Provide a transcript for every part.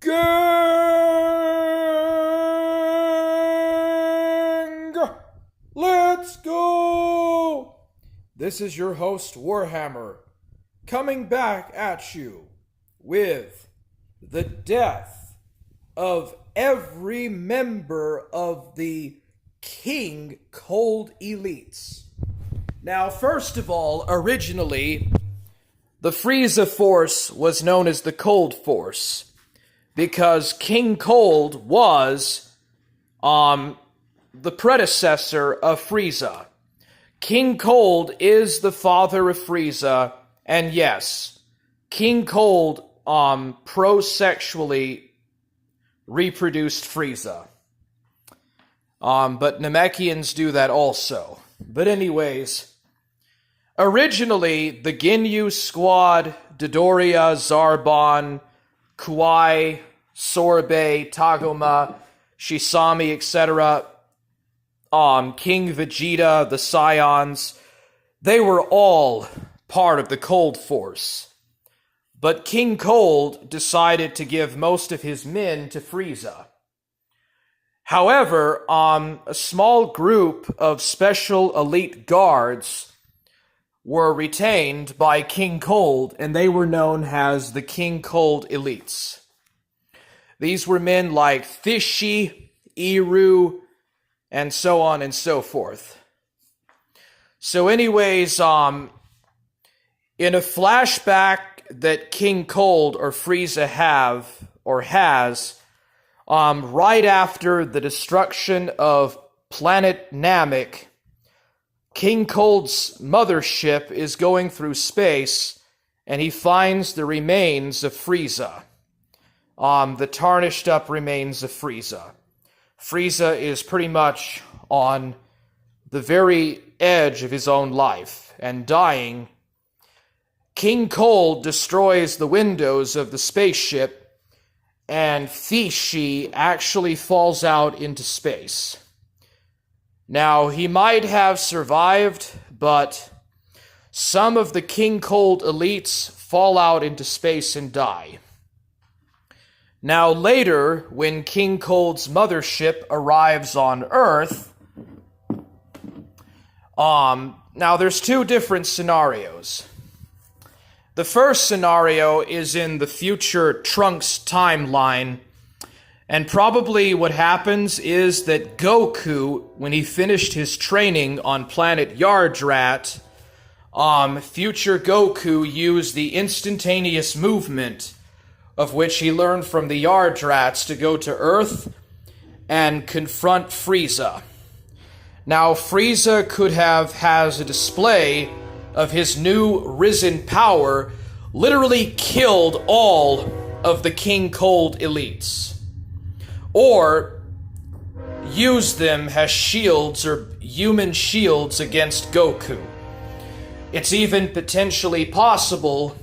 Gang! Let's go! This is your host, Warhammer, coming back at you with the death of every member of the King Cold Elites. Now, first of all, originally, the Frieza Force was known as the Cold Force, because King Cold was the predecessor of Frieza. King Cold is the father of Frieza, and yes, King Cold prosexually reproduced Frieza. But Namekians do that also. But anyways, originally the Ginyu Squad, Dodoria, Zarbon, Kuai, Sorbet, Tagoma, Shisami, etc., King Vegeta, the Scions, they were all part of the Cold Force. But King Cold decided to give most of his men to Frieza. However, a small group of special elite guards were retained by King Cold, and they were known as the King Cold Elites. These were men like Thishi, Eru, and so on and so forth. So anyways, in a flashback that King Cold or Frieza has, right after the destruction of planet Namek, King Cold's mothership is going through space, and he finds the remains of Frieza. The tarnished up remains of Frieza. Frieza is pretty much on the very edge of his own life and dying. King Cold destroys the windows of the spaceship, and Thishi actually falls out into space. Now, he might have survived, but some of the King Cold elites fall out into space and die. Now, later, when King Cold's mothership arrives on Earth, now there's two different scenarios. The first scenario is in the future Trunks timeline, and probably what happens is that Goku, when he finished his training on planet Yardrat, future Goku used the instantaneous movement of which he learned from the Yardrats to go to Earth and confront Frieza. Now, Frieza could have has a display of his new risen power, literally killed all of the King Cold elites, or use them as shields or human shields against Goku. It's even potentially possible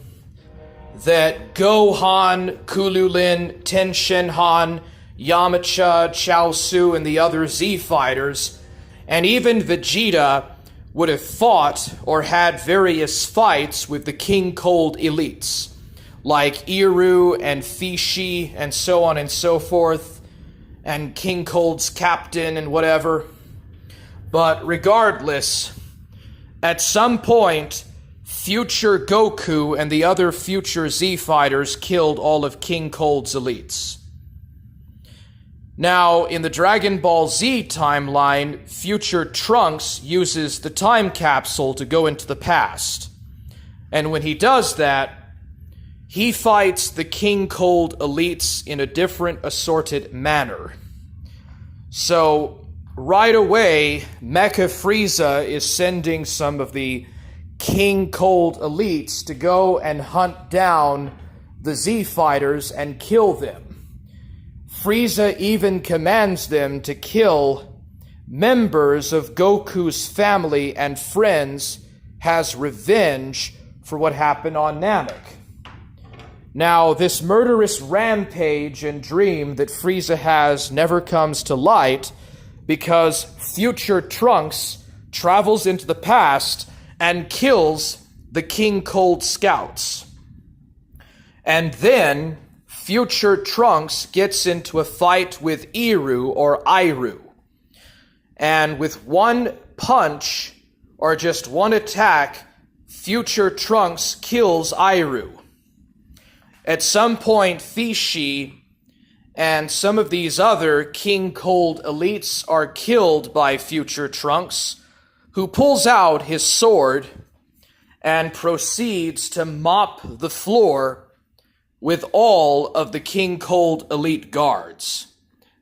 that Gohan, Kululin, Tenshinhan, Yamcha, Chaozu, and the other Z fighters, and even Vegeta, would have fought or had various fights with the King Cold elites, like Eru and Thishi and so on and so forth, and King Cold's captain and whatever. But regardless, at some point, future Goku and the other future Z fighters killed all of King Cold's elites. Now, in the Dragon Ball Z timeline, future Trunks uses the time capsule to go into the past. And when he does that, he fights the King Cold elites in a different assorted manner. So, right away, Mecha Frieza is sending some of the King Cold elites to go and hunt down the Z fighters and kill them. Frieza even commands them to kill members of Goku's family and friends as revenge for what happened on Namek. Now, this murderous rampage and dream that Frieza has never comes to light because future Trunks travels into the past and kills the King Cold scouts. And then future Trunks gets into a fight with Iru or Iru. And with one punch, or just one attack, future Trunks kills Iru. At some point, Fishi and some of these other King Cold elites are killed by future Trunks, who pulls out his sword and proceeds to mop the floor with all of the King Cold elite guards.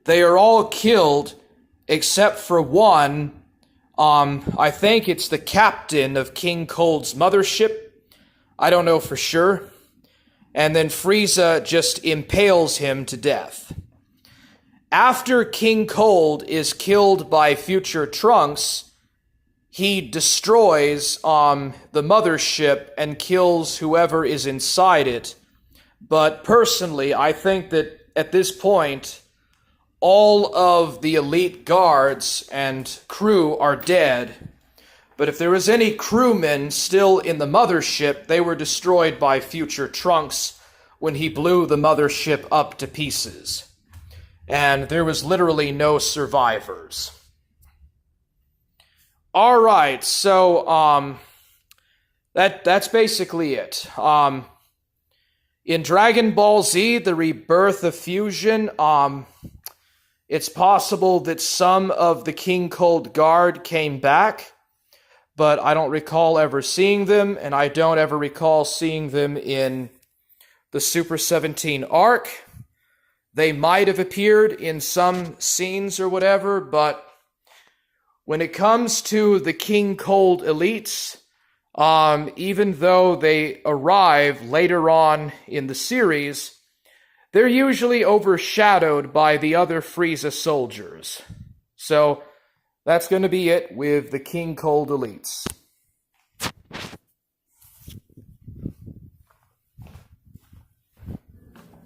They are all killed except for one. I think it's the captain of King Cold's mothership. I don't know for sure. And then Frieza just impales him to death. After King Cold is killed by future Trunks, he destroys the mothership and kills whoever is inside it. But personally, I think that at this point, all of the elite guards and crew are dead. But if there was any crewmen still in the mothership, they were destroyed by future Trunks when he blew the mothership up to pieces. And there was literally no survivors. All right, so that's basically it. In Dragon Ball Z, The Rebirth of Fusion, it's possible that some of the King Cold Guard came back, but I don't recall ever seeing them, and I don't ever recall seeing them in the Super 17 arc. They might have appeared in some scenes or whatever, but when it comes to the King Cold elites, even though they arrive later on in the series, they're usually overshadowed by the other Frieza soldiers. So that's going to be it with the King Cold elites.